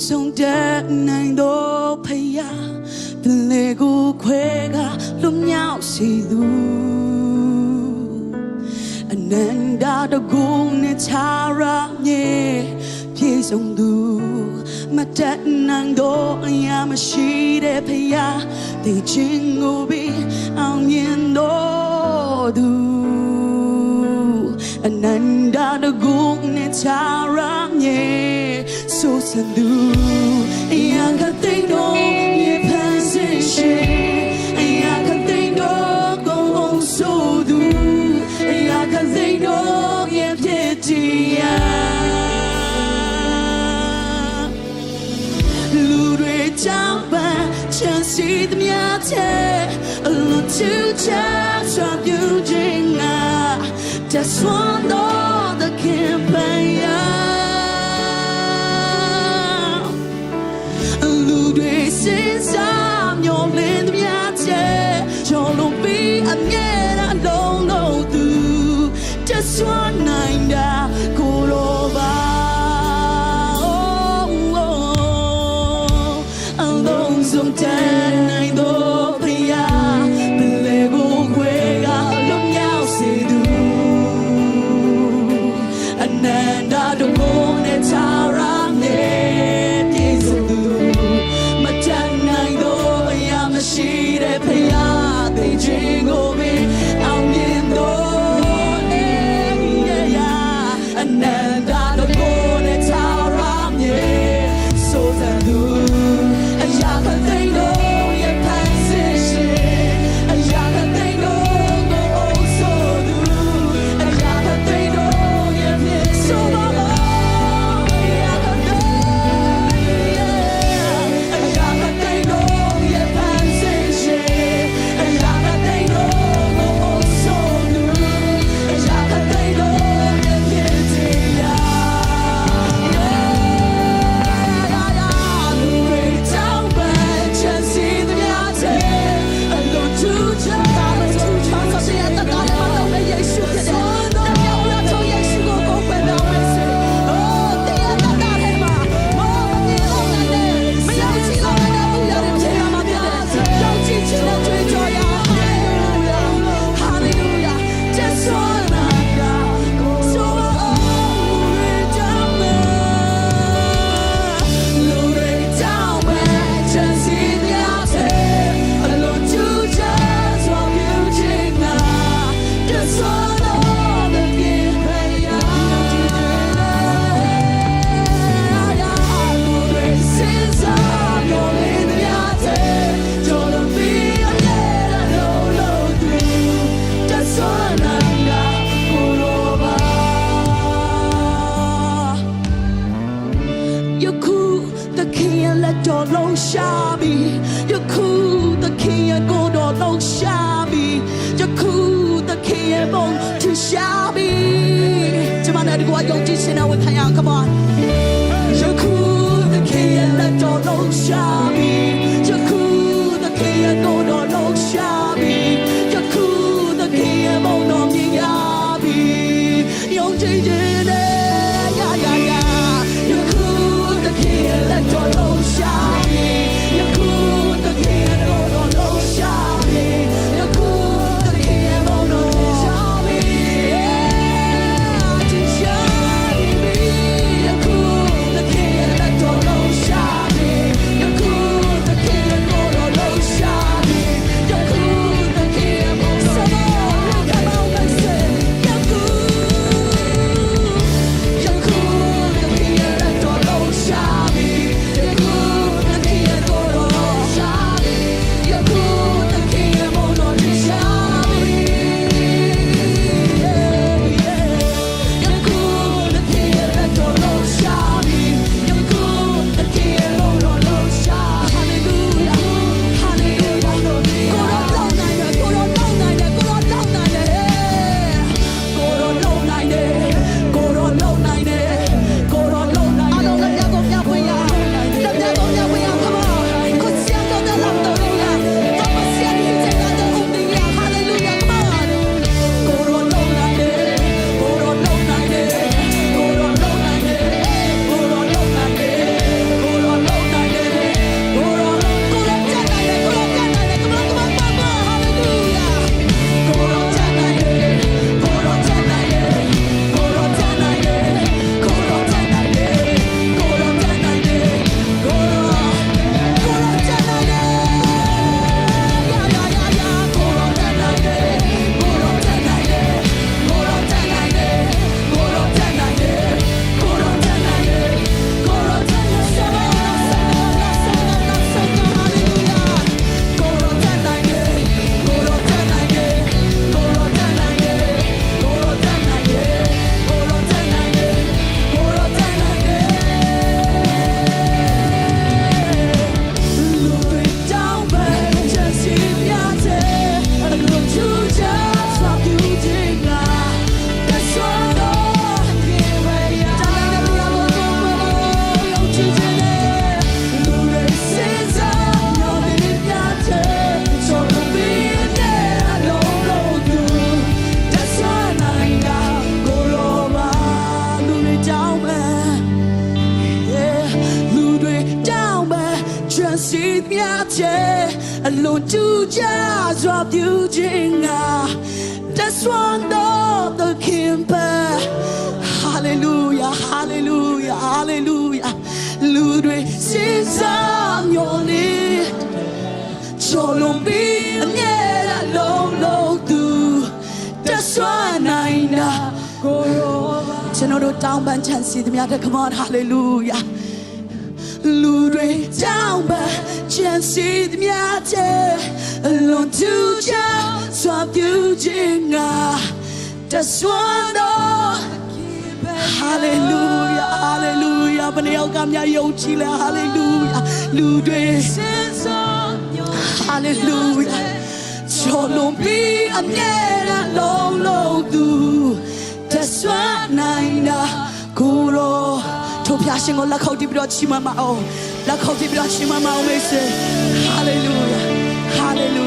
ဆုံးတဲ့နိုင်တော့ဖယားပြန်လေကိုခွဲကလွတ်မြောက်စေသူအနန္တတကုနဲ့ချာရမြေပြေဆုံးသူမတတ်နိုင်တော့အရာမရှိတဲ့ဖယားသိချင်းကိုပြီးအောင်မြင်တော့သူအနန္တတကုနဲ့ချာရမြေဆိုစံသူအရာကသိတော့မြေဖန်ဆင်းရှင်အရာကသိတော့ကိုယ်အောင်ဆိုသူအရာကသိတော့ရဲ့ဖြစ်တရားလူတွေကြောင့်ပန်းချမ်းစီသမျှတဲ့အလွန်ချူချာစွာပြုခြင်းငါ Just one of the campaignလူတွေစဉ်းစားမျောလင်းသမျှတဲ့ကြော်လုံးပြီးအမြဲတမ်းလုံးလုံးသူ Just one night ဒါကိုလိုပါအလုံးစုံတဲ့နိုင်တော့ဖယားဘယ်လေကိုခွဲကလုံးမြောက်စေသူအနန္တတကုနဲ့ချာရနေပြေဆုံးသူမတတ်နိုင်တော့အရာမရှိတဲ့ဖယားသိချင်းကိုပဲအောင်မြင်တော့နေအနန္တတကုနဲ့ချာရနေဆိုတဲ့သူအရာကသိတော့ရဲ့ဖန်ဆင်းရှင်အရာကသိတော့ကိုယ်ဆိုသူအရာကသိတော့ရဲ့ဖြစ်ဆိုပါလားအရာကသိအရာကသိတော့ရဲ့ဖန်ဆင်းရှင်အရာကသိတော့ကိုယ်ဆိုသူအရာကသိတော့ရဲ့ဖြစ်တရားလူတွေကြောင့်ပဲချမ်းစီသမျှတဲ့အလိုချူချာဆိုစီရတဲ့တော်မှာတော့ယေရှုဖြစ်တယ်။တပြောင်းလာတော့ယေရှုကိုကိုယ်ပဲပြောင်းမယ်ဆို။အိုးတရားတော်ထဲမှာမောမပြေတော့နိုင်တယ်။မရောက်ချင်တော့တဲ့ဘုရားရဲ့ခြေမှာပြတယ်။ရောက်ချင်ချင်တဲ့တွေ့ကြရ။ Hallelujah Hallelujah Just wanna go soလူတွေကြောင့်ပဲချမ်းစီများတဲ့အလိုချူချာစွာပြုခြင်းငါ Just wanna the give meလူတွေစဉ်းစားမျောလင်းများတဲ့ကြော်လုံးပြီးအမြဲတမ်းလုံးလုံးသူ Just wannaကိုလိုပါယခုသခင်ရဲ့လက်တော်လုံးရှာပြီယခုသခင်ရဲ့ကိုယ်တော်လုံးရှာပြီယခုသခင်ရဲ့ဘုံထရှာပြီကျွန်မတို့ကယုံကြည်ရှင်နဲ့ဝခံရအောင် come on ယခုသခင်ရဲ့လက်တော်လုံးရှာပြီယခုသခင်ရဲ့ကိုယ်တော်လုံးရှာပြီယခုသခင်ရဲ့ဘုံတော်မြင်ရပြီယုံကြည်ခြင်းနဲ့ယခုသခင်ရဲ့လက်တော်လုံးရှာပြီယခုသခင်ရဲ့ကိုယ်တော်လုံးရှာပြီယခုသခင်ရဲ့ဘုံတော်မြင်ရပြီထင်ရှားပြီယခုသခင်ရဲ့လက်တော်လုံးရှာပြီယခုသ အလွန်တူကြစွာပြုခြင်းငါ That's one of the Kimber Hallelujah Hallelujah Hallelujah လူတွေစဉ်းစားမျှော်လင့်ချိုးလုံးပြီးအမြဲတမ်းလုံးလုံးသူ That's one night now ကိုရောကျွန်တော်တို့တောင်းပန်ချမ်းစီသမျှတဲ့ Come on Hallelujah လူတွေတောင်းပန်ချမ်းစီသမျှတဲ့အလွန်တူချမ်းစွာပြုခြင်းငါ That's one of Hallelujah Hallelujah ဘယ်နှယောက်ကများယုံကြည်လဲ Hallelujah လူတွေစဉ်းစားမျှော် Hallelujah ချိုးလုံးပြီးအမြဲတမ်းလုံးလုံးသူ That's one night now ကိုရောထိုဖျားရှင်ကိုလက်ခုပ်တီးပြီးတော့ချီးမွမ်းပါအောင်လက်ခုပ်တီးပြီးတော့ချီးမွမ်းပါအောင်မေ့စေ Hallelujah Hallelujah